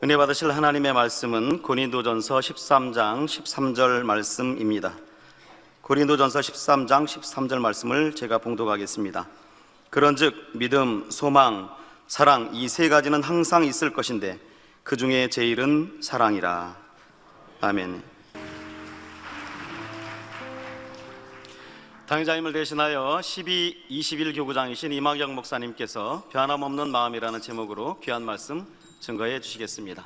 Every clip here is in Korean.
은혜 받으실 하나님의 말씀은 고린도전서 13장 13절 말씀입니다. 고린도전서 13장 13절 말씀을 제가 봉독하겠습니다. 그런즉 믿음, 소망, 사랑 이 세 가지는 항상 있을 것인데 그 중에 제일은 사랑이라. 아멘. 당회자님을 대신하여 12-21 교구장이신 이막영 목사님께서 변함없는 마음이라는 제목으로 귀한 말씀 증거해 주시겠습니다.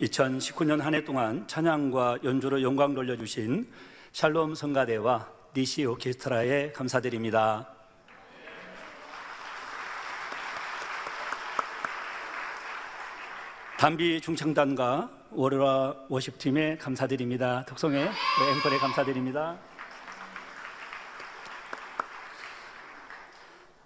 2019년 한 해 동안 찬양과 연주로 영광 돌려주신 샬롬 성가대와 니시 오케스트라에 감사드립니다. 담비 중창단과 오로라 워십팀에 감사드립니다. 특송의 앵콜에 감사드립니다.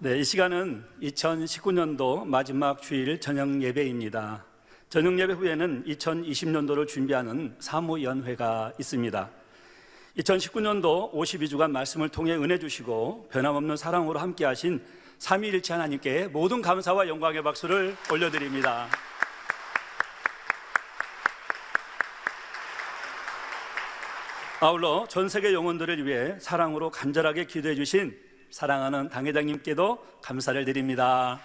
이 시간은 2019년도 마지막 주일 저녁 예배입니다. 저녁 예배 후에는 2020년도를 준비하는 사무연회가 있습니다. 2019년도 52주간 말씀을 통해 은혜 주시고 변함없는 사랑으로 함께 하신 삼위일체 하나님께 모든 감사와 영광의 박수를 올려드립니다. 아울러 전 세계 영혼들을 위해 사랑으로 간절하게 기도해 주신 사랑하는 당회장님께도 감사를 드립니다.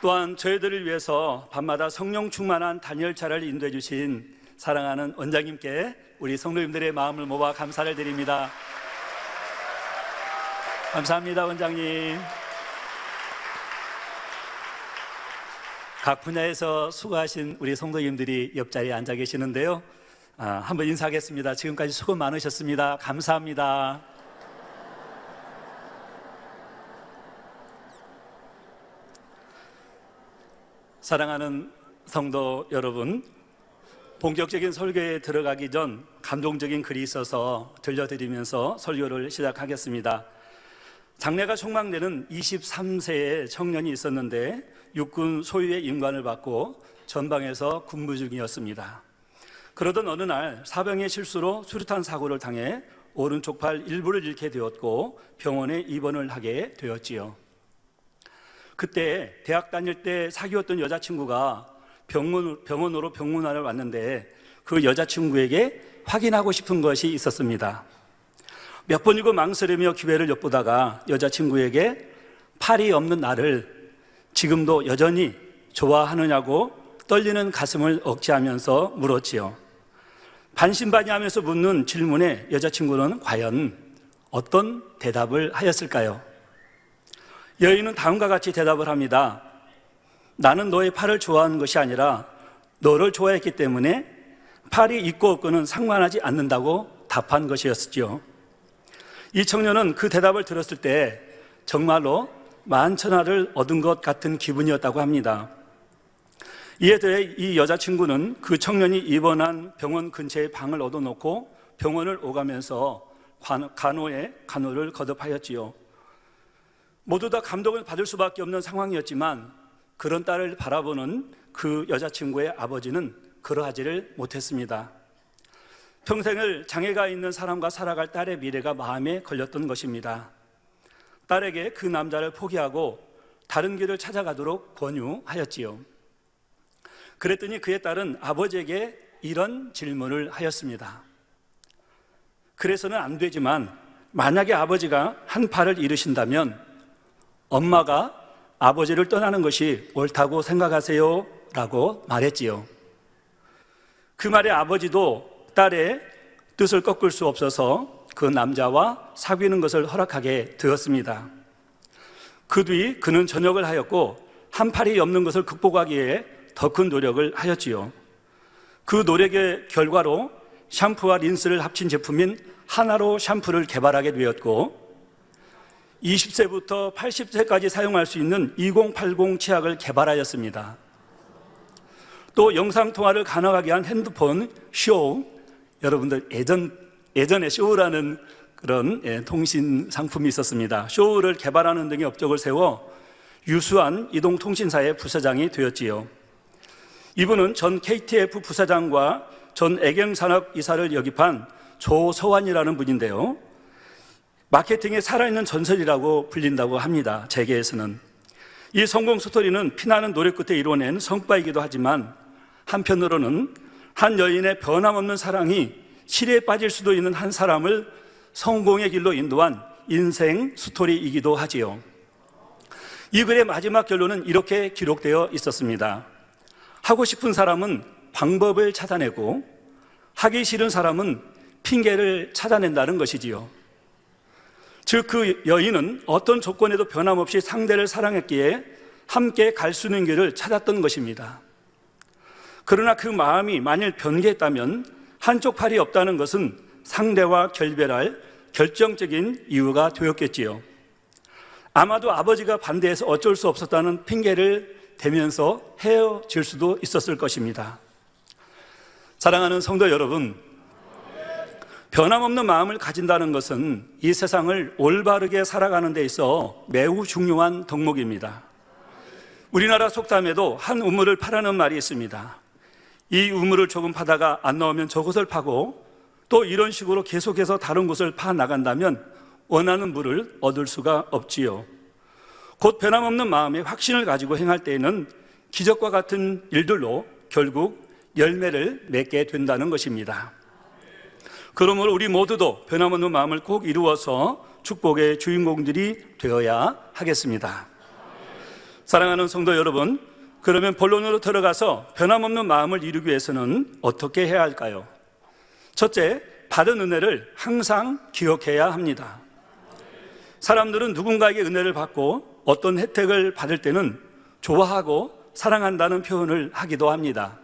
또한 저희들을 위해서 밤마다 성령 충만한 단열차를 인도해 주신 사랑하는 원장님께 우리 성도님들의 마음을 모아 감사를 드립니다. 감사합니다, 원장님. 각 분야에서 수고하신 우리 성도님들이 옆자리에 앉아 계시는데요. 한번 인사하겠습니다. 지금까지 수고 많으셨습니다. 감사합니다. 사랑하는 성도 여러분, 본격적인 설교에 들어가기 전 감동적인 글이 있어서 들려드리면서 설교를 시작하겠습니다. 장래가 촉망되는 23세의 청년이 있었는데 육군 소유의 임관을 받고 전방에서 군부 중이었습니다. 그러던 어느 날 사병의 실수로 수류탄 사고를 당해 오른쪽 팔 일부를 잃게 되었고 병원에 입원을 하게 되었지요. 그때 대학 다닐 때 사귀었던 여자친구가 병원으로 병문안을 왔는데 그 여자친구에게 확인하고 싶은 것이 있었습니다. 몇 번이고 망설이며 기회를 엿보다가 여자친구에게 팔이 없는 나를 지금도 여전히 좋아하느냐고 떨리는 가슴을 억제하면서 물었지요. 반신반의하면서 묻는 질문에 여자친구는 과연 어떤 대답을 하였을까요? 여인은 다음과 같이 대답을 합니다. 나는 너의 팔을 좋아하는 것이 아니라 너를 좋아했기 때문에 팔이 있고 없고는 상관하지 않는다고 답한 것이었지요. 이 청년은 그 대답을 들었을 때 정말로 만천하를 얻은 것 같은 기분이었다고 합니다. 이에 대해 이 여자친구는 그 청년이 입원한 병원 근처에 방을 얻어놓고 병원을 오가면서 간호를 거듭하였지요. 모두 다 감동을 받을 수밖에 없는 상황이었지만 그런 딸을 바라보는 그 여자친구의 아버지는 그러하지를 못했습니다. 평생을 장애가 있는 사람과 살아갈 딸의 미래가 마음에 걸렸던 것입니다. 딸에게 그 남자를 포기하고 다른 길을 찾아가도록 권유하였지요. 그랬더니 그의 딸은 아버지에게 이런 질문을 하였습니다. 그래서는 안 되지만 만약에 아버지가 한 팔을 잃으신다면 엄마가 아버지를 떠나는 것이 옳다고 생각하세요? 라고 말했지요. 그 말에 아버지도 딸의 뜻을 꺾을 수 없어서 그 남자와 사귀는 것을 허락하게 되었습니다. 그 뒤 그는 전역을 하였고 한 팔이 없는 것을 극복하기 위해 더 큰 노력을 하였지요. 그 노력의 결과로 샴푸와 린스를 합친 제품인 하나로 샴푸를 개발하게 되었고 20세부터 80세까지 사용할 수 있는 2080 치약을 개발하였습니다. 또 영상통화를 가능하게 한 핸드폰 쇼, 여러분들 예전에 쇼라는 그런 통신 상품이 있었습니다. 쇼를 개발하는 등의 업적을 세워 유수한 이동통신사의 부사장이 되었지요. 이분은 전 KTF 부사장과 전 애경산업 이사를 역입한 조서환이라는 분인데요. 마케팅의 살아있는 전설이라고 불린다고 합니다. 재계에서는. 이 성공 스토리는 피나는 노력 끝에 이뤄낸 성과이기도 하지만 한편으로는 한 여인의 변함없는 사랑이 시리에 빠질 수도 있는 한 사람을 성공의 길로 인도한 인생 스토리이기도 하지요. 이 글의 마지막 결론은 이렇게 기록되어 있었습니다. 하고 싶은 사람은 방법을 찾아내고 하기 싫은 사람은 핑계를 찾아낸다는 것이지요. 즉 그 여인은 어떤 조건에도 변함없이 상대를 사랑했기에 함께 갈 수 있는 길을 찾았던 것입니다. 그러나 그 마음이 만일 변개했다면 한쪽 팔이 없다는 것은 상대와 결별할 결정적인 이유가 되었겠지요. 아마도 아버지가 반대해서 어쩔 수 없었다는 핑계를 대면서 헤어질 수도 있었을 것입니다. 사랑하는 성도 여러분, 변함없는 마음을 가진다는 것은 이 세상을 올바르게 살아가는 데 있어 매우 중요한 덕목입니다. 우리나라 속담에도 한 우물을 파라는 말이 있습니다. 이 우물을 조금 파다가 안 나오면 저곳을 파고 또 이런 식으로 계속해서 다른 곳을 파 나간다면 원하는 물을 얻을 수가 없지요. 곧 변함없는 마음의 확신을 가지고 행할 때에는 기적과 같은 일들로 결국 열매를 맺게 된다는 것입니다. 그러므로 우리 모두도 변함없는 마음을 꼭 이루어서 축복의 주인공들이 되어야 하겠습니다. 사랑하는 성도 여러분, 그러면 본론으로 들어가서 변함없는 마음을 이루기 위해서는 어떻게 해야 할까요? 첫째, 받은 은혜를 항상 기억해야 합니다. 사람들은 누군가에게 은혜를 받고 어떤 혜택을 받을 때는 좋아하고 사랑한다는 표현을 하기도 합니다.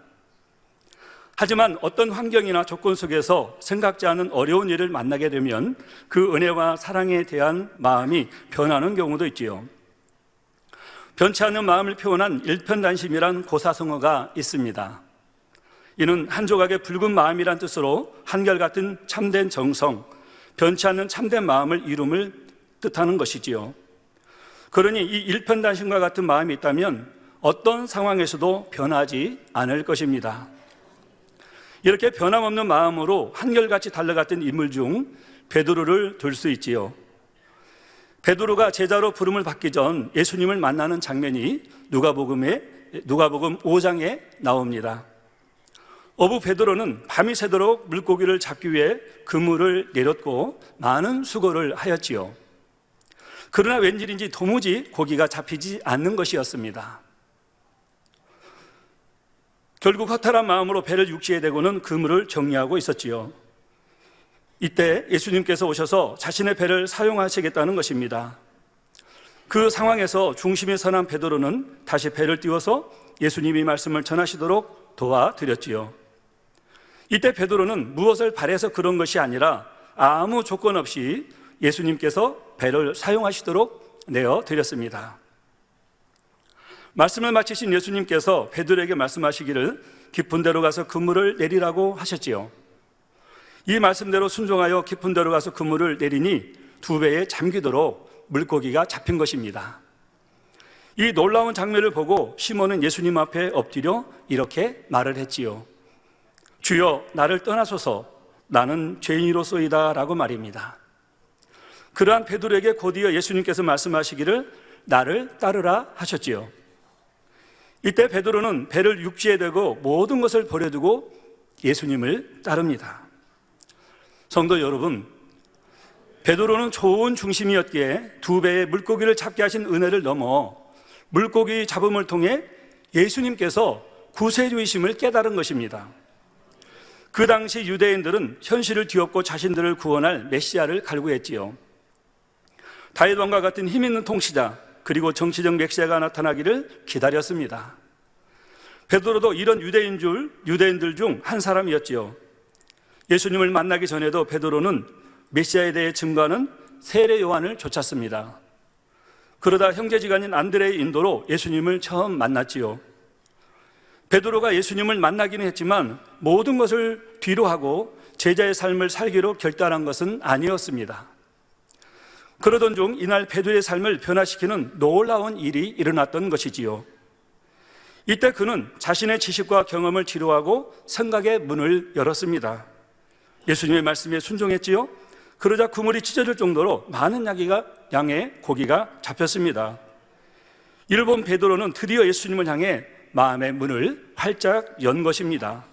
하지만 어떤 환경이나 조건 속에서 생각지 않은 어려운 일을 만나게 되면 그 은혜와 사랑에 대한 마음이 변하는 경우도 있지요. 변치 않는 마음을 표현한 일편단심이란 고사성어가 있습니다. 이는 한 조각의 붉은 마음이란 뜻으로 한결같은 참된 정성, 변치 않는 참된 마음을 이룸을 뜻하는 것이지요. 그러니 이 일편단심과 같은 마음이 있다면 어떤 상황에서도 변하지 않을 것입니다. 이렇게 변함없는 마음으로 한결같이 달려갔던 인물 중 베드로를 들 수 있지요. 베드로가 제자로 부름을 받기 전 예수님을 만나는 장면이 누가복음 5장에 나옵니다. 어부 베드로는 밤이 새도록 물고기를 잡기 위해 그물을 내렸고 많은 수고를 하였지요. 그러나 웬일인지 도무지 고기가 잡히지 않는 것이었습니다. 결국 허탈한 마음으로 배를 육지에 대고는 그물을 정리하고 있었지요. 이때 예수님께서 오셔서 자신의 배를 사용하시겠다는 것입니다. 그 상황에서 중심이 선한 베드로는 다시 배를 띄워서 예수님이 말씀을 전하시도록 도와드렸지요. 이때 베드로는 무엇을 바래서 그런 것이 아니라 아무 조건 없이 예수님께서 배를 사용하시도록 내어드렸습니다. 말씀을 마치신 예수님께서 베드로에게 말씀하시기를 깊은 데로 가서 그물을 내리라고 하셨지요. 이 말씀대로 순종하여 깊은 데로 가서 그물을 내리니 2배에 잠기도록 물고기가 잡힌 것입니다. 이 놀라운 장면을 보고 시몬은 예수님 앞에 엎드려 이렇게 말을 했지요. 주여, 나를 떠나소서, 나는 죄인이로소이다 라고 말입니다. 그러한 베드로에게 곧이어 예수님께서 말씀하시기를 나를 따르라 하셨지요. 이때 베드로는 배를 육지에 대고 모든 것을 버려두고 예수님을 따릅니다. 성도 여러분, 베드로는 좋은 중심이었기에 2배의 물고기를 잡게 하신 은혜를 넘어 물고기 잡음을 통해 예수님께서 구세주이심을 깨달은 것입니다. 그 당시 유대인들은 현실을 뒤엎고 자신들을 구원할 메시아를 갈구했지요. 다윗 왕과 같은 힘 있는 통치자, 그리고 정치적 메시아가 나타나기를 기다렸습니다. 베드로도 이런 유대인들 중 한 사람이었지요. 예수님을 만나기 전에도 베드로는 메시아에 대해 증거하는 세례 요한을 쫓았습니다. 그러다 형제지간인 안드레의 인도로 예수님을 처음 만났지요. 베드로가 예수님을 만나기는 했지만 모든 것을 뒤로 하고 제자의 삶을 살기로 결단한 것은 아니었습니다. 그러던 중 이날 베드로의 삶을 변화시키는 놀라운 일이 일어났던 것이지요. 이때 그는 자신의 지식과 경험을 뒤로하고 생각의 문을 열었습니다. 예수님의 말씀에 순종했지요. 그러자 그물이 찢어질 정도로 많은 양의 고기가 잡혔습니다. 이를 본 베드로는 드디어 예수님을 향해 마음의 문을 활짝 연 것입니다.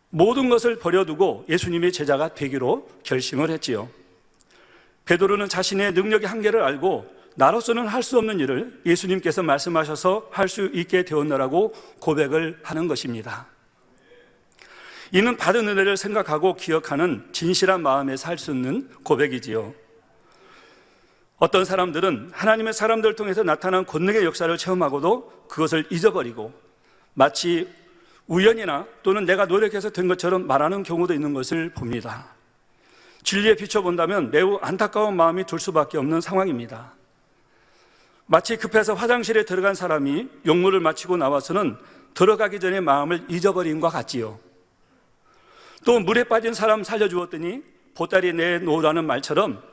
모든 것을 버려두고 예수님의 제자가 되기로 결심을 했지요. 베드로는 자신의 능력의 한계를 알고 나로서는 할 수 없는 일을 예수님께서 말씀하셔서 할 수 있게 되었노라고 고백을 하는 것입니다. 이는 받은 은혜를 생각하고 기억하는 진실한 마음에서 할 수 있는 고백이지요. 어떤 사람들은 하나님의 사람들을 통해서 나타난 권능의 역사를 체험하고도 그것을 잊어버리고 마치 우연이나 또는 내가 노력해서 된 것처럼 말하는 경우도 있는 것을 봅니다. 진리에 비춰본다면 매우 안타까운 마음이 들 수밖에 없는 상황입니다. 마치 급해서 화장실에 들어간 사람이 용무를 마치고 나와서는 들어가기 전에 마음을 잊어버린 것 같지요. 또 물에 빠진 사람 살려주었더니 보따리 내놓으라는 말처럼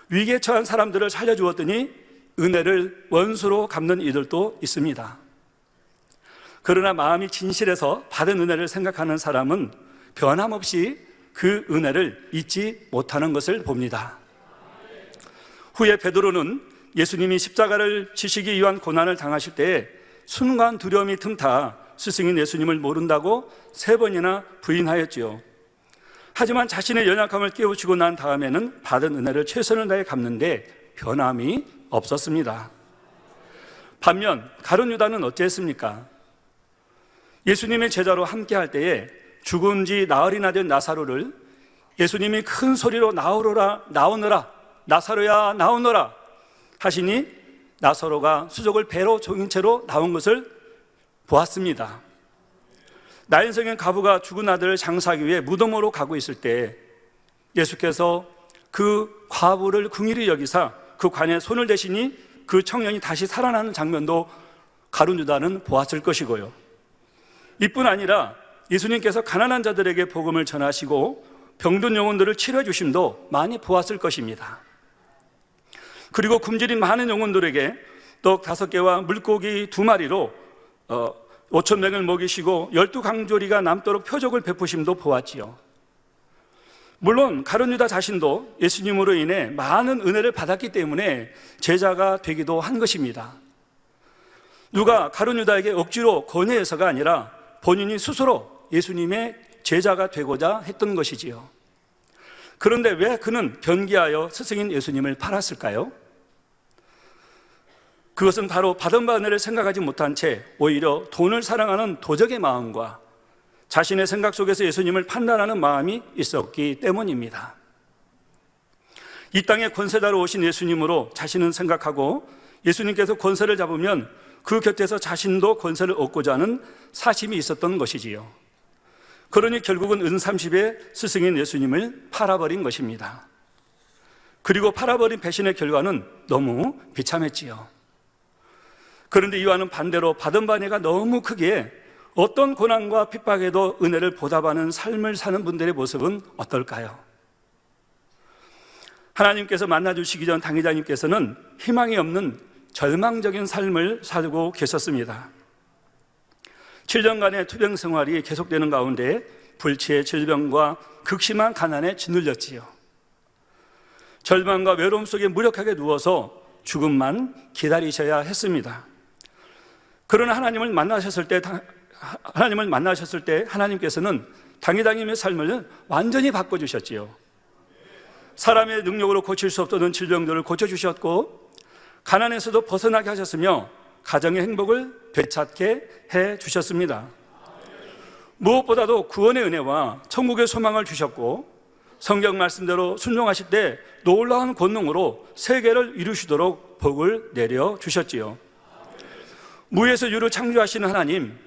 위기에 처한 사람들을 살려주었더니 은혜를 원수로 갚는 이들도 있습니다. 그러나 마음이 진실해서 받은 은혜를 생각하는 사람은 변함없이 그 은혜를 잊지 못하는 것을 봅니다. 후에 베드로는 예수님이 십자가를 지시기 위한 고난을 당하실 때에 순간 두려움이 틈타 스승인 예수님을 모른다고 3번이나 부인하였지요. 하지만 자신의 연약함을 깨우치고 난 다음에는 받은 은혜를 최선을 다해 갚는데 변함이 없었습니다. 반면 가룟 유다는 어찌했습니까? 예수님의 제자로 함께할 때에 죽은 지 나흘이나 된 나사로를 예수님이 큰 소리로 나오너라 나사로야 나오너라 하시니 나사로가 수족을 배로 종인 채로 나온 것을 보았습니다. 나인성의 과부가 죽은 아들을 장사하기 위해 무덤으로 가고 있을 때 예수께서 그 과부를 긍휼히 여기사 그 관에 손을 대시니 그 청년이 다시 살아나는 장면도 가룟 유다는 보았을 것이고요. 이뿐 아니라 예수님께서 가난한 자들에게 복음을 전하시고 병든 영혼들을 치료해 주심도 많이 보았을 것입니다. 그리고 굶주린 많은 영혼들에게 떡 5개와 물고기 2마리로 5,000명을 먹이시고 12강조리가 남도록 표적을 베푸심도 보았지요. 물론 가룟 유다 자신도 예수님으로 인해 많은 은혜를 받았기 때문에 제자가 되기도 한 것입니다. 누가 가룟 유다에게 억지로 권유해서가 아니라 본인이 스스로 예수님의 제자가 되고자 했던 것이지요. 그런데 왜 그는 변기하여 스승인 예수님을 팔았을까요? 그것은 바로 받은 바 은혜를 생각하지 못한 채 오히려 돈을 사랑하는 도적의 마음과 자신의 생각 속에서 예수님을 판단하는 마음이 있었기 때문입니다. 이 땅에 권세자로 오신 예수님으로 자신은 생각하고 예수님께서 권세를 잡으면 그 곁에서 자신도 권세를 얻고자 하는 사심이 있었던 것이지요. 그러니 결국은 은30에 스승인 예수님을 팔아버린 것입니다. 그리고 팔아버린 배신의 결과는 너무 비참했지요. 그런데 이와는 반대로 받은 바 은혜가 너무 크기에 어떤 고난과 핍박에도 은혜를 보답하는 삶을 사는 분들의 모습은 어떨까요? 하나님께서 만나주시기 전 당회장님께서는 희망이 없는 절망적인 삶을 살고 계셨습니다. 7년간의 투병 생활이 계속되는 가운데 불치의 질병과 극심한 가난에 짓눌렸지요. 절망과 외로움 속에 무력하게 누워서 죽음만 기다리셔야 했습니다. 그러나 하나님을 만나셨을 때 하나님께서는 당회장님의 삶을 완전히 바꿔주셨지요. 사람의 능력으로 고칠 수 없던 질병들을 고쳐주셨고 가난에서도 벗어나게 하셨으며 가정의 행복을 되찾게 해주셨습니다. 무엇보다도 구원의 은혜와 천국의 소망을 주셨고 성경 말씀대로 순종하실 때 놀라운 권능으로 세계를 이루시도록 복을 내려주셨지요. 무에서 유를 창조하시는 하나님,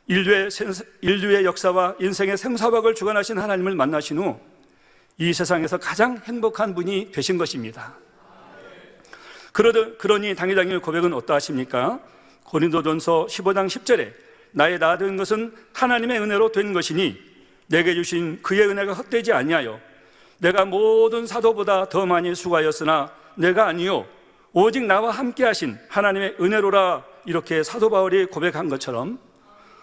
인류의 역사와 인생의 생사박을 주관하신 하나님을 만나신 후 이 세상에서 가장 행복한 분이 되신 것입니다. 그러니 당회장님의 고백은 어떠하십니까? 고린도전서 15장 10절에 나의 나 된 것은 하나님의 은혜로 된 것이니 내게 주신 그의 은혜가 헛되지 아니하여 내가 모든 사도보다 더 많이 수고하였으나 내가 아니요 오직 나와 함께 하신 하나님의 은혜로라, 이렇게 사도 바울이 고백한 것처럼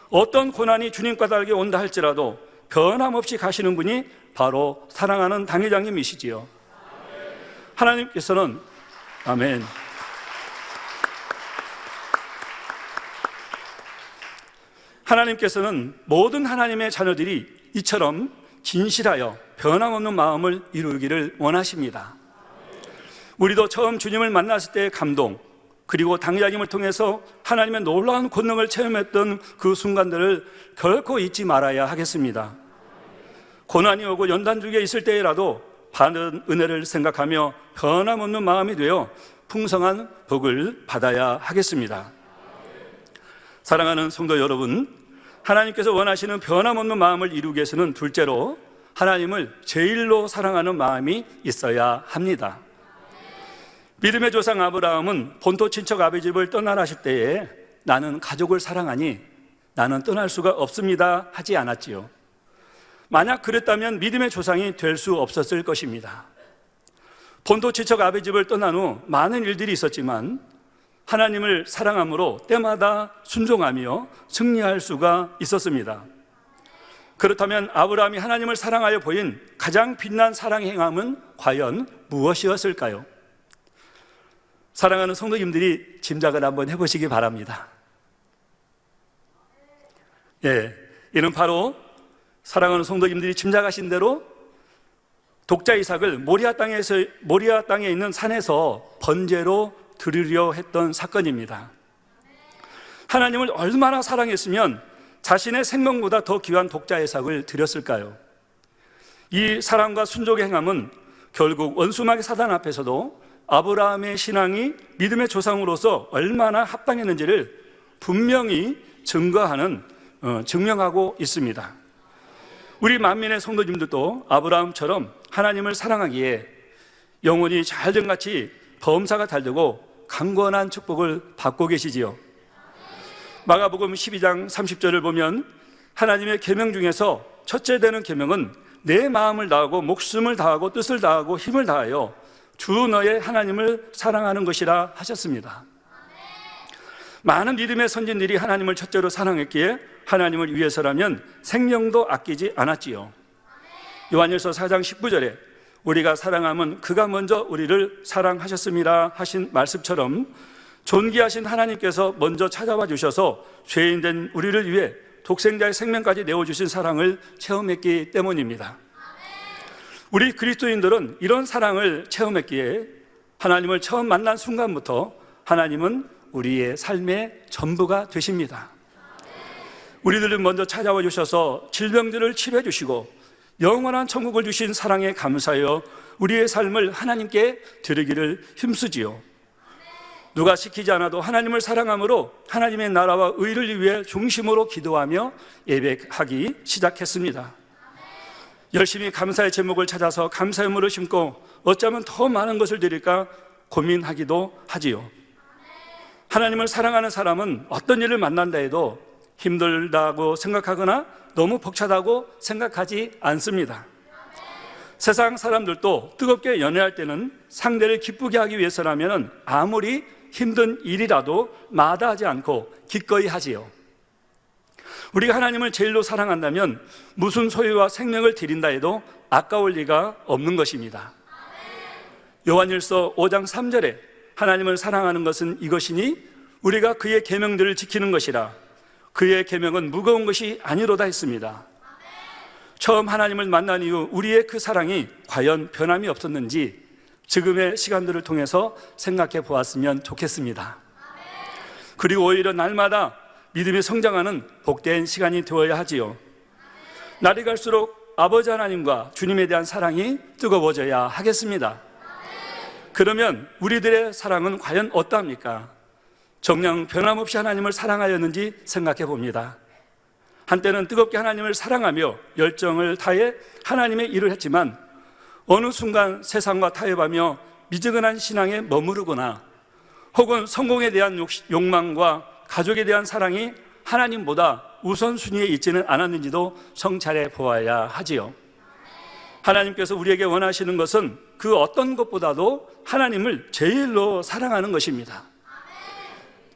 어떤 고난이 주님과 다르게 온다 할지라도 변함없이 가시는 분이 바로 사랑하는 당회장님이시지요. 하나님께서는 아멘. 하나님께서는 모든 하나님의 자녀들이 이처럼 진실하여 변함없는 마음을 이루기를 원하십니다. 우리도 처음 주님을 만났을 때의 감동, 그리고 당회장님을 통해서 하나님의 놀라운 권능을 체험했던 그 순간들을 결코 잊지 말아야 하겠습니다. 고난이 오고 연단중에 있을 때라도 받은 은혜를 생각하며 변함없는 마음이 되어 풍성한 복을 받아야 하겠습니다. 사랑하는 성도 여러분, 하나님께서 원하시는 변함없는 마음을 이루기 위해서는 둘째로 하나님을 제일로 사랑하는 마음이 있어야 합니다. 믿음의 조상 아브라함은 본토 친척 아비 집을 떠나라실 때에 나는 가족을 사랑하니 나는 떠날 수가 없습니다 하지 않았지요. 만약 그랬다면 믿음의 조상이 될 수 없었을 것입니다. 본토 친척 아비 집을 떠난 후 많은 일들이 있었지만 하나님을 사랑함으로 때마다 순종하며 승리할 수가 있었습니다. 그렇다면 아브라함이 하나님을 사랑하여 보인 가장 빛난 사랑의 행함은 과연 무엇이었을까요? 사랑하는 성도님들이 짐작을 한번 해보시기 바랍니다. 이는 바로 사랑하는 성도님들이 짐작하신 대로 독자 이삭을 모리아 땅에 있는 산에서 번제로 드리려 했던 사건입니다. 하나님을 얼마나 사랑했으면 자신의 생명보다 더 귀한 독자 이삭을 드렸을까요? 이 사랑과 순종의 행함은 결국 원수마귀 사단 앞에서도 아브라함의 신앙이 믿음의 조상으로서 얼마나 합당했는지를 분명히 증명하고 있습니다. 우리 만민의 성도님들도 아브라함처럼 하나님을 사랑하기에 영혼이 잘됨같이 범사가 달되고 강건한 축복을 받고 계시지요. 마가복음 12장 30절을 보면 하나님의 계명 중에서 첫째 되는 계명은 내 마음을 다하고 목숨을 다하고 뜻을 다하고 힘을 다하여 주 너의 하나님을 사랑하는 것이라 하셨습니다. 많은 믿음의 선진들이 하나님을 첫째로 사랑했기에 하나님을 위해서라면 생명도 아끼지 않았지요. 요한일서 4장 19절에 우리가 사랑함은 그가 먼저 우리를 사랑하셨습니다 하신 말씀처럼 존귀하신 하나님께서 먼저 찾아와 주셔서 죄인된 우리를 위해 독생자의 생명까지 내어주신 사랑을 체험했기 때문입니다. 우리 그리스도인들은 이런 사랑을 체험했기에 하나님을 처음 만난 순간부터 하나님은 우리의 삶의 전부가 되십니다. 우리들을 먼저 찾아와 주셔서 질병들을 치료해 주시고 영원한 천국을 주신 사랑에 감사하여 우리의 삶을 하나님께 드리기를 힘쓰지요. 누가 시키지 않아도 하나님을 사랑함으로 하나님의 나라와 의를 위해 중심으로 기도하며 예배하기 시작했습니다. 열심히 감사의 제목을 찾아서 감사의 물을 심고 어쩌면 더 많은 것을 드릴까 고민하기도 하지요. 하나님을 사랑하는 사람은 어떤 일을 만난다 해도 힘들다고 생각하거나 너무 벅차다고 생각하지 않습니다. 세상 사람들도 뜨겁게 연애할 때는 상대를 기쁘게 하기 위해서라면 아무리 힘든 일이라도 마다하지 않고 기꺼이 하지요. 우리가 하나님을 제일로 사랑한다면 무슨 소유와 생명을 드린다 해도 아까울 리가 없는 것입니다. 요한일서 5장 3절에 하나님을 사랑하는 것은 이것이니 우리가 그의 계명들을 지키는 것이라 그의 계명은 무거운 것이 아니로다 했습니다. 처음 하나님을 만난 이후 우리의 그 사랑이 과연 변함이 없었는지 지금의 시간들을 통해서 생각해 보았으면 좋겠습니다. 그리고 오히려 날마다 믿음이 성장하는 복된 시간이 되어야 하지요. 날이 갈수록 아버지 하나님과 주님에 대한 사랑이 뜨거워져야 하겠습니다. 그러면 우리들의 사랑은 과연 어떠합니까? 정녕 변함없이 하나님을 사랑하였는지 생각해 봅니다. 한때는 뜨겁게 하나님을 사랑하며 열정을 다해 하나님의 일을 했지만 어느 순간 세상과 타협하며 미지근한 신앙에 머무르거나 혹은 성공에 대한 욕망과 가족에 대한 사랑이 하나님보다 우선순위에 있지는 않았는지도 성찰해 보아야 하지요. 하나님께서 우리에게 원하시는 것은 그 어떤 것보다도 하나님을 제일로 사랑하는 것입니다.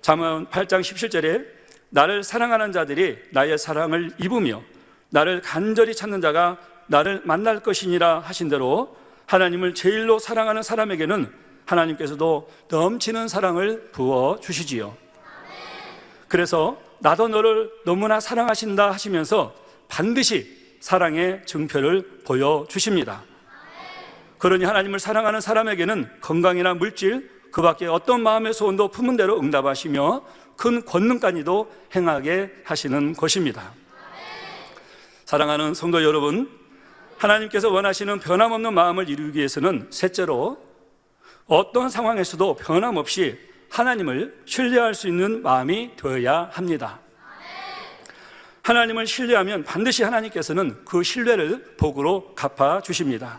잠언 8장 17절에 나를 사랑하는 자들이 나의 사랑을 입으며 나를 간절히 찾는 자가 나를 만날 것이니라 하신 대로 하나님을 제일로 사랑하는 사람에게는 하나님께서도 넘치는 사랑을 부어 주시지요. 그래서 나도 너를 너무나 사랑하신다 하시면서 반드시 사랑의 증표를 보여주십니다. 그러니 하나님을 사랑하는 사람에게는 건강이나 물질, 그 밖에 어떤 마음의 소원도 품은 대로 응답하시며 큰 권능까지도 행하게 하시는 것입니다. 사랑하는 성도 여러분, 하나님께서 원하시는 변함없는 마음을 이루기 위해서는 셋째로 어떤 상황에서도 변함없이 하나님을 신뢰할 수 있는 마음이 되어야 합니다. 하나님을 신뢰하면 반드시 하나님께서는 그 신뢰를 복으로 갚아주십니다.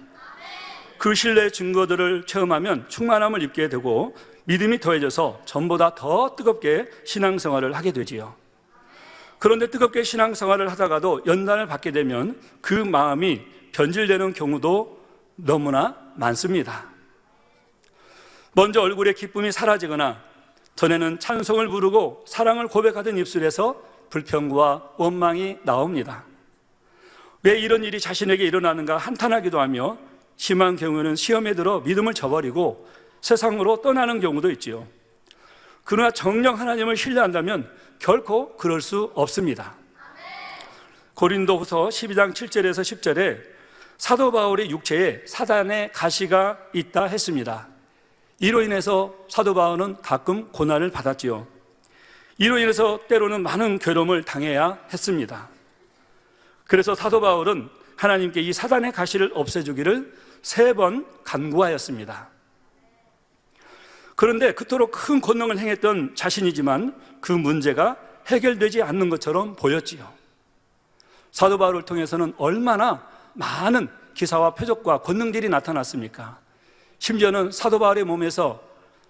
그 신뢰의 증거들을 체험하면 충만함을 입게 되고 믿음이 더해져서 전보다 더 뜨겁게 신앙생활을 하게 되지요. 그런데 뜨겁게 신앙생활을 하다가도 연단을 받게 되면 그 마음이 변질되는 경우도 너무나 많습니다. 먼저 얼굴의 기쁨이 사라지거나 전에는 찬송을 부르고 사랑을 고백하던 입술에서 불평과 원망이 나옵니다. 왜 이런 일이 자신에게 일어나는가 한탄하기도 하며 심한 경우에는 시험에 들어 믿음을 저버리고 세상으로 떠나는 경우도 있지요. 그러나 정녕 하나님을 신뢰한다면 결코 그럴 수 없습니다. 고린도후서 12장 7절에서 10절에 사도 바울의 육체에 사단의 가시가 있다 했습니다. 이로 인해서 사도 바울은 가끔 고난을 받았지요. 이로 인해서 때로는 많은 괴로움을 당해야 했습니다. 그래서 사도 바울은 하나님께 이 사단의 가시를 없애주기를 3번 간구하였습니다. 그런데 그토록 큰 권능을 행했던 자신이지만 그 문제가 해결되지 않는 것처럼 보였지요. 사도 바울을 통해서는 얼마나 많은 기사와 표적과 권능들이 나타났습니까? 심지어는 사도 바울의 몸에서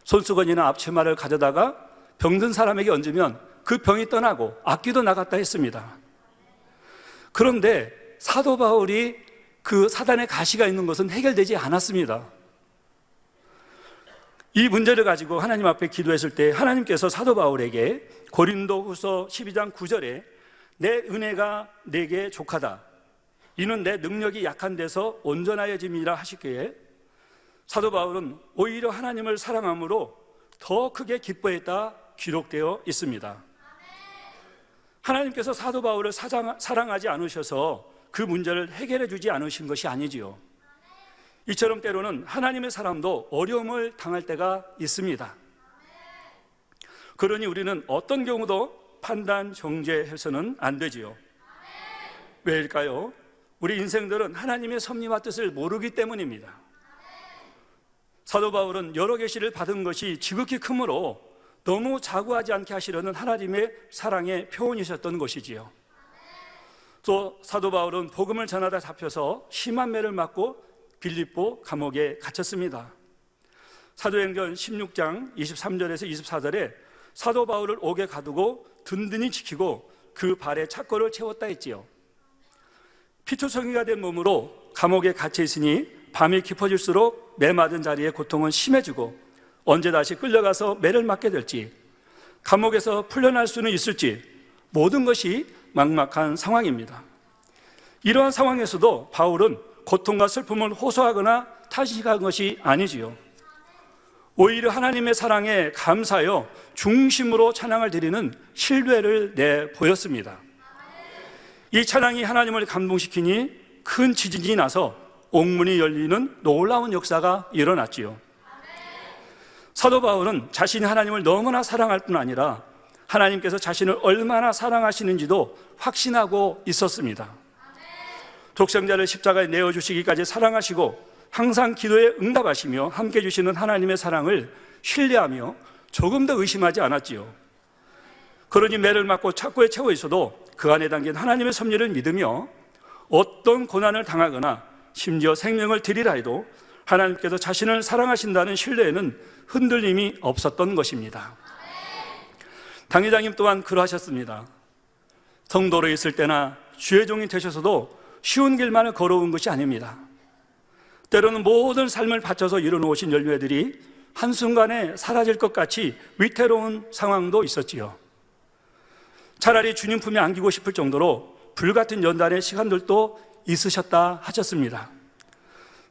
손수건이나 앞치마를 가져다가 병든 사람에게 얹으면 그 병이 떠나고 악귀도 나갔다 했습니다. 그런데 사도 바울이 그 사단의 가시가 있는 것은 해결되지 않았습니다. 이 문제를 가지고 하나님 앞에 기도했을 때 하나님께서 사도 바울에게 고린도후서 12장 9절에 내 은혜가 내게 족하다, 이는 내 능력이 약한 데서 온전하여짐이라 하시기에 사도 바울은 오히려 하나님을 사랑함으로 더 크게 기뻐했다 기록되어 있습니다. 하나님께서 사도 바울을 사랑하지 않으셔서 그 문제를 해결해 주지 않으신 것이 아니지요. 이처럼 때로는 하나님의 사람도 어려움을 당할 때가 있습니다. 그러니 우리는 어떤 경우도 판단 정죄해서는 안 되지요. 왜일까요? 우리 인생들은 하나님의 섭리와 뜻을 모르기 때문입니다. 사도 바울은 여러 계시를 받은 것이 지극히 크므로 너무 자구하지 않게 하시려는 하나님의 사랑의 표현이셨던 것이지요. 또 사도 바울은 복음을 전하다 잡혀서 심한 매를 맞고 빌립보 감옥에 갇혔습니다. 사도행전 16장 23절에서 24절에 사도 바울을 옥에 가두고 든든히 지키고 그 발에 착고를 채웠다 했지요. 피투성이가 된 몸으로 감옥에 갇혀 있으니 밤이 깊어질수록 매 맞은 자리의 고통은 심해지고 언제 다시 끌려가서 매를 맞게 될지, 감옥에서 풀려날 수는 있을지 모든 것이 막막한 상황입니다. 이러한 상황에서도 바울은 고통과 슬픔을 호소하거나 타식한 것이 아니지요. 오히려 하나님의 사랑에 감사하여 중심으로 찬양을 드리는 신뢰를 내보였습니다. 이 찬양이 하나님을 감동시키니 큰 지진이 나서 옥문이 열리는 놀라운 역사가 일어났지요. 사도 바울은 자신이 하나님을 너무나 사랑할 뿐 아니라 하나님께서 자신을 얼마나 사랑하시는지도 확신하고 있었습니다. 독생자를 십자가에 내어주시기까지 사랑하시고 항상 기도에 응답하시며 함께 주시는 하나님의 사랑을 신뢰하며 조금 더 의심하지 않았지요. 그러니 매를 맞고 착고에 채워 있어도 그 안에 담긴 하나님의 섭리를 믿으며 어떤 고난을 당하거나 심지어 생명을 드리라 해도 하나님께서 자신을 사랑하신다는 신뢰에는 흔들림이 없었던 것입니다. 당회장님 또한 그러하셨습니다. 성도로 있을 때나 주의 종이 되셔서도 쉬운 길만을 걸어온 것이 아닙니다. 때로는 모든 삶을 바쳐서 이뤄놓으신 열매들이 한순간에 사라질 것 같이 위태로운 상황도 있었지요. 차라리 주님 품에 안기고 싶을 정도로 불같은 연단의 시간들도 있으셨다 하셨습니다.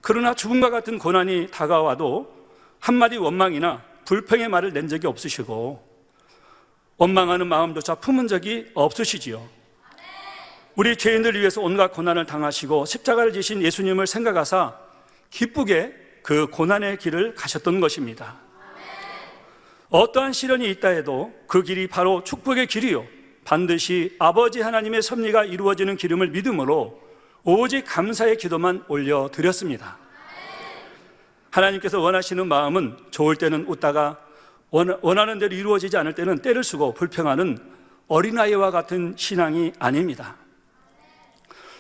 그러나 죽음과 같은 고난이 다가와도 한마디 원망이나 불평의 말을 낸 적이 없으시고 원망하는 마음조차 품은 적이 없으시지요. 우리 죄인들을 위해서 온갖 고난을 당하시고 십자가를 지신 예수님을 생각하사 기쁘게 그 고난의 길을 가셨던 것입니다. 어떠한 시련이 있다 해도 그 길이 바로 축복의 길이요, 반드시 아버지 하나님의 섭리가 이루어지는 길임을 믿음으로 오직 감사의 기도만 올려드렸습니다. 하나님께서 원하시는 마음은 좋을 때는 웃다가 원하는 대로 이루어지지 않을 때는 떼를 쓰고 불평하는 어린아이와 같은 신앙이 아닙니다.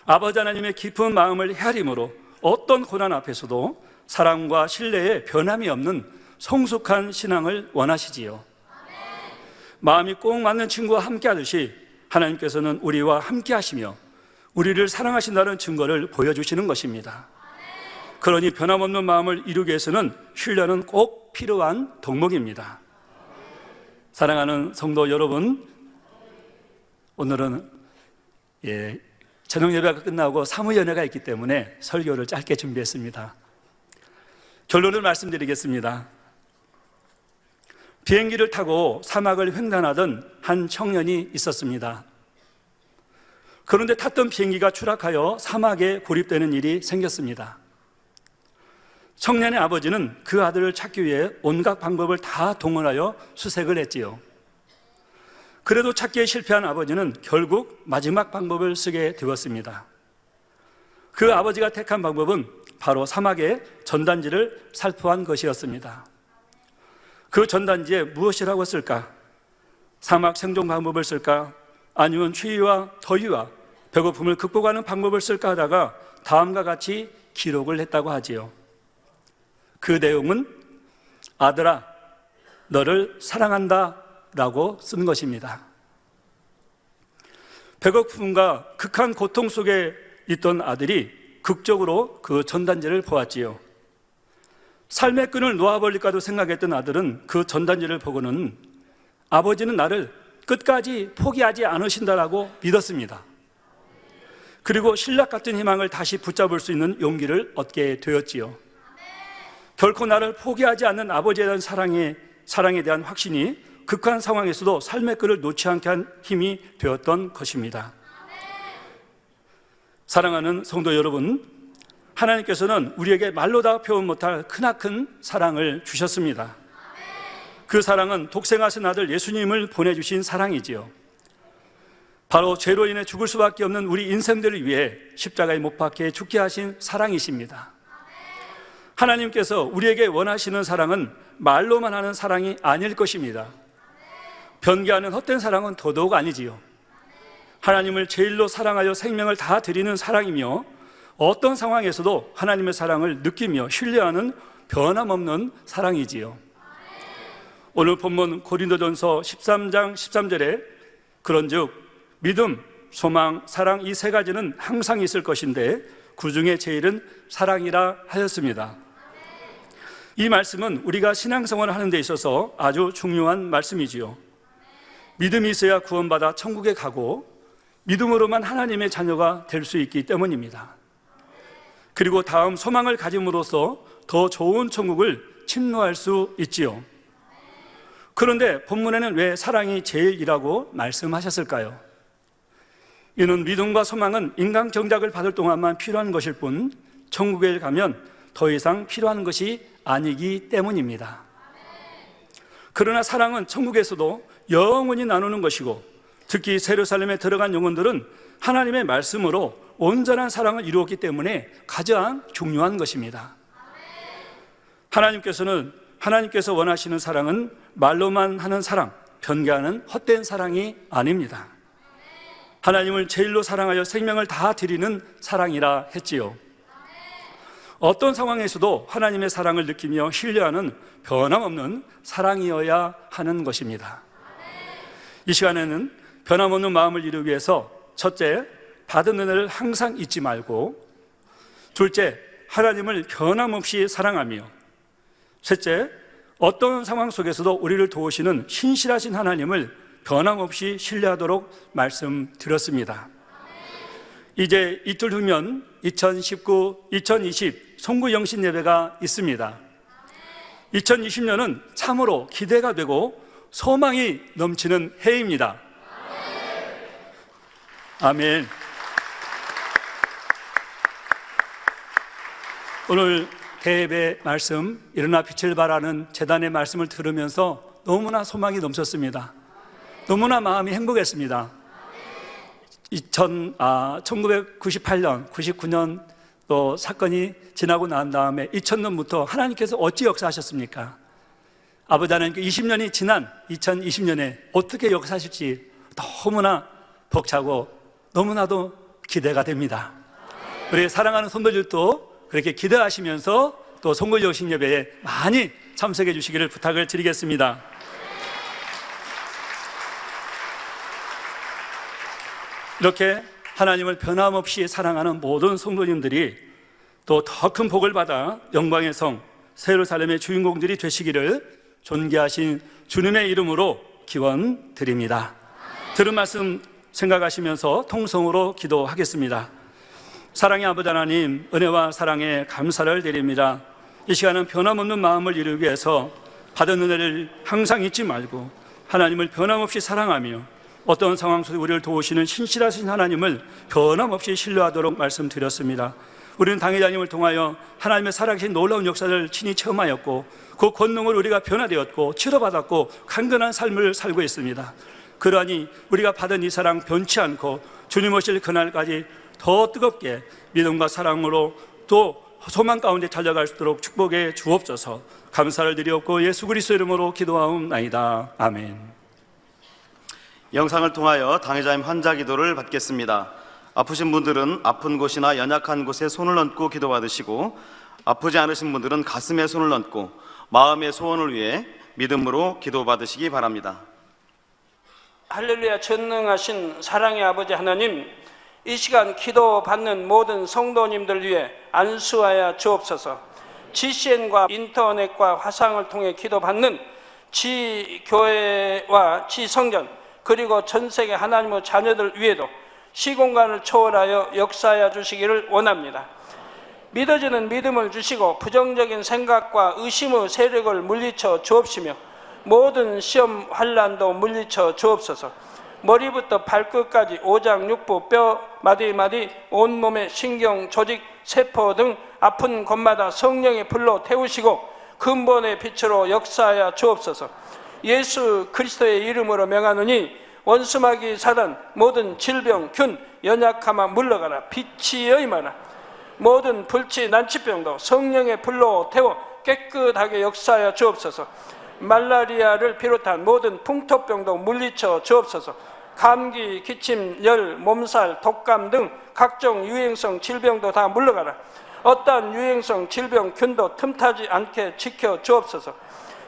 아버지 하나님의 깊은 마음을 헤아림으로 어떤 고난 앞에서도 사랑과 신뢰에 변함이 없는 성숙한 신앙을 원하시지요. 마음이 꼭 맞는 친구와 함께 하듯이 하나님께서는 우리와 함께 하시며 우리를 사랑하신다는 증거를 보여주시는 것입니다. 그러니 변함없는 마음을 이루기 위해서는 신뢰는 꼭 필요한 덕목입니다. 사랑하는 성도 여러분, 오늘은 저녁 예배가 끝나고 사무연회가 있기 때문에 설교를 짧게 준비했습니다. 결론을 말씀드리겠습니다. 비행기를 타고 사막을 횡단하던 한 청년이 있었습니다. 그런데 탔던 비행기가 추락하여 사막에 고립되는 일이 생겼습니다. 청년의 아버지는 그 아들을 찾기 위해 온갖 방법을 다 동원하여 수색을 했지요. 그래도 찾기에 실패한 아버지는 결국 마지막 방법을 쓰게 되었습니다. 그 아버지가 택한 방법은 바로 사막의 전단지를 살포한 것이었습니다. 그 전단지에 무엇이라고 쓸까? 사막 생존 방법을 쓸까? 아니면 추위와 더위와 배고픔을 극복하는 방법을 쓸까 하다가 다음과 같이 기록을 했다고 하지요. 그 내용은 아들아, 너를 사랑한다 라고 쓴 것입니다. 배고픔과 극한 고통 속에 있던 아들이 극적으로 그 전단지를 보았지요. 삶의 끈을 놓아버릴까도 생각했던 아들은 그 전단지를 보고는 아버지는 나를 끝까지 포기하지 않으신다라고 믿었습니다. 그리고 신락 같은 희망을 다시 붙잡을 수 있는 용기를 얻게 되었지요. 결코 나를 포기하지 않는 아버지에 대한 사랑에 대한 확신이 극한 상황에서도 삶의 끈을 놓지 않게 한 힘이 되었던 것입니다. 사랑하는 성도 여러분, 하나님께서는 우리에게 말로 다 표현 못할 크나큰 사랑을 주셨습니다. 그 사랑은 독생하신 아들 예수님을 보내주신 사랑이지요. 바로 죄로 인해 죽을 수밖에 없는 우리 인생들을 위해 십자가에 못 박혀 죽게 하신 사랑이십니다. 하나님께서 우리에게 원하시는 사랑은 말로만 하는 사랑이 아닐 것입니다. 변개하는 헛된 사랑은 더더욱 아니지요. 하나님을 제일로 사랑하여 생명을 다 드리는 사랑이며 어떤 상황에서도 하나님의 사랑을 느끼며 신뢰하는 변함없는 사랑이지요. 오늘 본문 고린도전서 13장 13절에 그런즉 믿음, 소망, 사랑 이 세 가지는 항상 있을 것인데 그 중에 제일은 사랑이라 하였습니다. 이 말씀은 우리가 신앙생활을 하는 데 있어서 아주 중요한 말씀이지요. 믿음이 있어야 구원받아 천국에 가고 믿음으로만 하나님의 자녀가 될 수 있기 때문입니다. 그리고 다음 소망을 가짐으로써 더 좋은 천국을 침노할 수 있지요. 그런데 본문에는 왜 사랑이 제일이라고 말씀하셨을까요? 이는 믿음과 소망은 인간 경작을 받을 동안만 필요한 것일 뿐 천국에 가면 더 이상 필요한 것이 아니기 때문입니다. 그러나 사랑은 천국에서도 영원히 나누는 것이고 특히 예루살렘에 들어간 영혼들은 하나님의 말씀으로 온전한 사랑을 이루었기 때문에 가장 중요한 것입니다. 하나님께서 원하시는 사랑은 말로만 하는 사랑, 변개하는 헛된 사랑이 아닙니다. 하나님을 제일로 사랑하여 생명을 다 드리는 사랑이라 했지요. 어떤 상황에서도 하나님의 사랑을 느끼며 신뢰하는 변함없는 사랑이어야 하는 것입니다. 이 시간에는 변함없는 마음을 이루기 위해서 첫째, 받은 은혜를 항상 잊지 말고, 둘째, 하나님을 변함없이 사랑하며, 셋째, 어떤 상황 속에서도 우리를 도우시는 신실하신 하나님을 변함없이 신뢰하도록 말씀드렸습니다. 이제 이틀 후면 2019-2020 송구영신 예배가 있습니다. 2020년은 참으로 기대가 되고 소망이 넘치는 해입니다. 아멘. 오늘 대예배 말씀, 일어나 빛을 발하는 재단의 말씀을 들으면서 너무나 소망이 넘쳤습니다. 너무나 마음이 행복했습니다. 1998년, 99년 또 사건이 지나고 난 다음에 2000년부터 하나님께서 어찌 역사하셨습니까? 아버지 하나님께 20년이 지난 2020년에 어떻게 역사하실지 너무나 벅차고 너무나도 기대가 됩니다. 우리 사랑하는 성도들도 그렇게 기대하시면서 또 송구영신 예배에 많이 참석해 주시기를 부탁을 드리겠습니다. 이렇게 하나님을 변함없이 사랑하는 모든 성도님들이 또 더 큰 복을 받아 영광의 성 예루살렘의 주인공들이 되시기를 존귀하신 주님의 이름으로 기원 드립니다. 들은 말씀 생각하시면서 통성으로 기도하겠습니다. 사랑의 아버지 하나님, 은혜와 사랑에 감사를 드립니다. 이 시간은 변함없는 마음을 이루기 위해서 받은 은혜를 항상 잊지 말고 하나님을 변함없이 사랑하며 어떤 상황 속에 우리를 도우시는 신실하신 하나님을 변함없이 신뢰하도록 말씀드렸습니다. 우리는 당회자님을 통하여 하나님의 살아계신 놀라운 역사를 친히 체험하였고 그 권능을 우리가 변화되었고 치료받았고 강건한 삶을 살고 있습니다. 그러하니 우리가 받은 이 사랑 변치 않고 주님 오실 그날까지 더 뜨겁게 믿음과 사랑으로 또 소망 가운데 달려갈 수 있도록 축복해 주옵소서. 감사를 드리옵고 예수 그리스도 이름으로 기도하옵나이다. 아멘. 영상을 통하여 당회자님 환자 기도를 받겠습니다. 아프신 분들은 아픈 곳이나 연약한 곳에 손을 얹고 기도받으시고 아프지 않으신 분들은 가슴에 손을 얹고 마음의 소원을 위해 믿음으로 기도받으시기 바랍니다. 할렐루야. 전능하신 사랑의 아버지 하나님, 이 시간 기도받는 모든 성도님들 위해 안수하여 주옵소서. GCN과 인터넷과 화상을 통해 기도받는 지교회와 지성전 그리고 전세계 하나님의 자녀들 위에도 시공간을 초월하여 역사하여 주시기를 원합니다. 믿어지는 믿음을 주시고 부정적인 생각과 의심의 세력을 물리쳐 주옵시며 모든 시험 환난도 물리쳐 주옵소서. 머리부터 발끝까지 오장육부 뼈 마디마디 온몸의 신경 조직 세포 등 아픈 곳마다 성령의 불로 태우시고 근본의 빛으로 역사하여 주옵소서. 예수 그리스도의 이름으로 명하노니 원수마귀 사단 모든 질병 균 연약함아 물러가라. 빛이 여임하라. 모든 불치 난치병도 성령의 불로 태워 깨끗하게 역사하여 주옵소서. 말라리아를 비롯한 모든 풍토병도 물리쳐 주옵소서. 감기, 기침, 열, 몸살, 독감 등 각종 유행성 질병도 다 물러가라. 어떠한 유행성 질병 균도 틈타지 않게 지켜 주옵소서.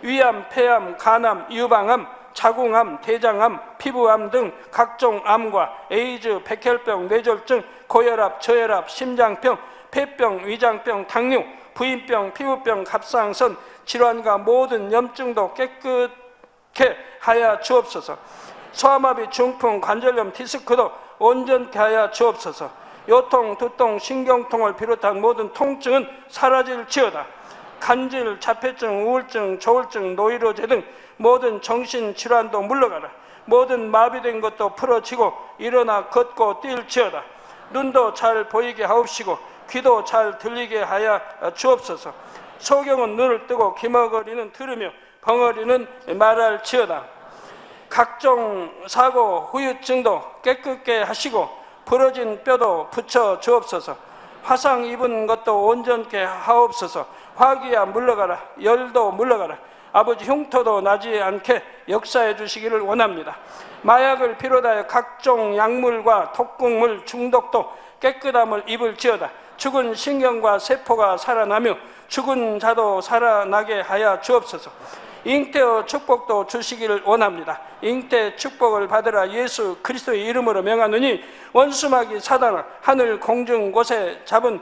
위암, 폐암, 간암, 유방암, 자궁암, 대장암, 피부암 등 각종 암과 에이즈, 백혈병, 뇌졸중, 고혈압, 저혈압, 심장병, 폐병, 위장병, 당뇨, 부인병, 피부병, 갑상선 질환과 모든 염증도 깨끗게 하여 주옵소서. 소아마비, 중풍, 관절염, 디스크도 온전케 하여 주옵소서. 요통, 두통, 신경통을 비롯한 모든 통증은 사라질지어다. 간질, 자폐증, 우울증, 조울증, 노이로제 등 모든 정신질환도 물러가라. 모든 마비된 것도 풀어지고 일어나 걷고 뛸지어다. 눈도 잘 보이게 하옵시고 귀도 잘 들리게 하여 주옵소서. 소경은 눈을 뜨고 기머거리는 들으며 벙어리는 말할지어다. 각종 사고, 후유증도 깨끗게 하시고 부러진 뼈도 붙여 주옵소서. 화상 입은 것도 온전케 하옵소서. 화기야 물러가라. 열도 물러가라. 아버지 흉터도 나지 않게 역사해 주시기를 원합니다. 마약을 비롯하여 각종 약물과 독극물 중독도 깨끗함을 입을지어다. 죽은 신경과 세포가 살아나며 죽은 자도 살아나게 하여 주옵소서. 잉태의 축복도 주시기를 원합니다. 잉태 축복을 받으라. 예수 그리스도의 이름으로 명하노니 원수마귀 사단아 하늘 공중 곳에 잡은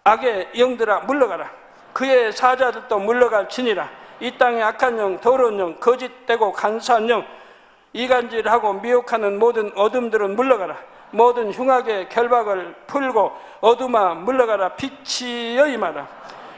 악의 영들아 물러가라. 그의 사자들도 물러갈지니라. 이 땅의 악한 영, 더러운 영, 거짓되고 간사한 영, 이간질하고 미혹하는 모든 어둠들은 물러가라. 모든 흉악의 결박을 풀고 어둠아 물러가라, 빛이여 임하라.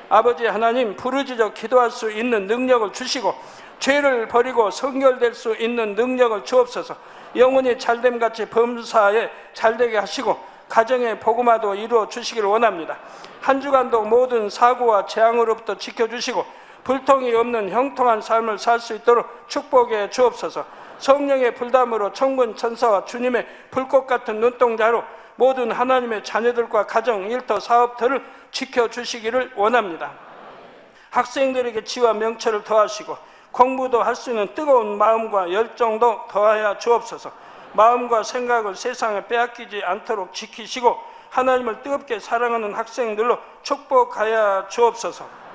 아버지 하나님, 부르짖어 기도할 수 있는 능력을 주시고 죄를 버리고 성결될 수 있는 능력을 주옵소서. 영혼이 잘됨같이 범사에 잘되게 하시고 가정의 복음화도 이루어 주시길 원합니다. 한 주간도 모든 사고와 재앙으로부터 지켜주시고 불통이 없는 형통한 삶을 살 수 있도록 축복해 주옵소서. 성령의 불담으로 천군 천사와 주님의 불꽃 같은 눈동자로 모든 하나님의 자녀들과 가정, 일터, 사업들을 지켜주시기를 원합니다. 학생들에게 지와 명철을 더하시고 공부도 할 수 있는 뜨거운 마음과 열정도 더하여 주옵소서. 마음과 생각을 세상에 빼앗기지 않도록 지키시고 하나님을 뜨겁게 사랑하는 학생들로 축복하여 주옵소서.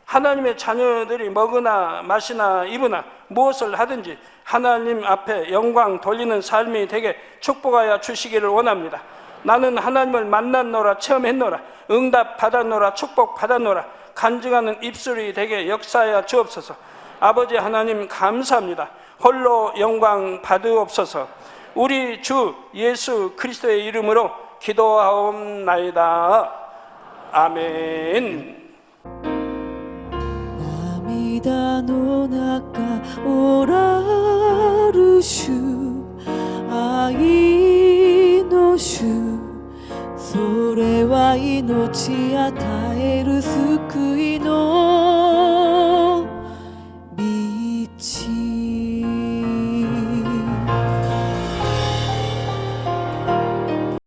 하나님의 자녀들이 먹으나 마시나 입으나 무엇을 하든지 하나님 앞에 영광 돌리는 삶이 되게 축복하여 주시기를 원합니다. 나는 하나님을 만났노라, 체험했노라, 응답 받았노라, 축복 받았노라, 간증하는 입술이 되게 역사하여 주옵소서. 아버지 하나님 감사합니다. 홀로 영광 받으옵소서. 우리 주 예수 그리스도의 이름으로 기도하옵나이다. 아멘.涙の中オラ